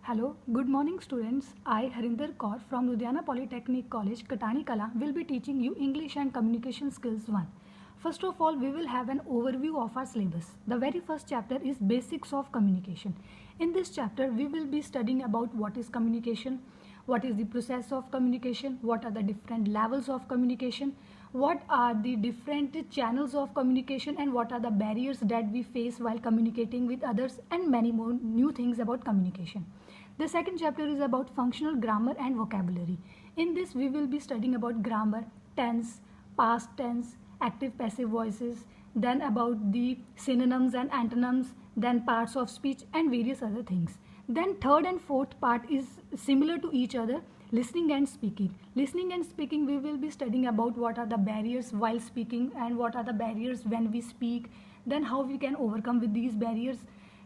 Hello, good morning students. I, Harinder Kaur from Ludhiana Polytechnic College, Katani Kala, will be teaching you English and Communication Skills 1. First of all, we will have an overview of our syllabus. The very first chapter is Basics of Communication. In this chapter, we will be studying about what is communication, what is the process of communication, what are the different levels of communication, what are the different channels of communication, and what are the barriers that we face while communicating with others, and many more new things about communication. The second chapter is about functional grammar and vocabulary. In this, we will be studying about grammar, tense, past tense, active passive voices, then about the synonyms and antonyms, then parts of speech, and various other things. Then third and fourth part is similar to each other, listening and speaking. Listening and speaking, we will be studying about what are the barriers while speaking and what are the barriers when we speak, then how we can overcome with these barriers.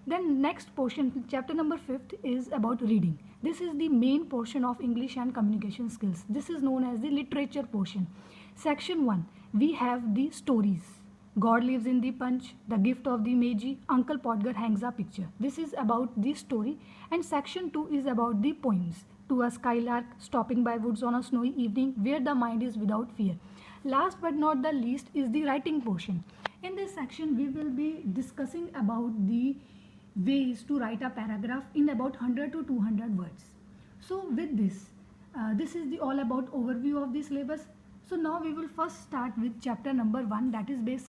Then next portion, chapter number 5th, is about reading. This is the main portion of English and communication skills. This is known as the literature portion. Section 1, we have the stories. God lives in the punch, the gift of the Magi, Uncle Podger hangs a picture. This is about the story. And section 2 is about the poems. To a skylark, stopping by woods on a snowy evening, where the mind is without fear. Last but not the least is the writing portion. In this section, we will be discussing about the ways to write a paragraph in about 100 to 200 words. So with this, this is the all about overview of the syllabus. So now we will first start with chapter number 1, that is basic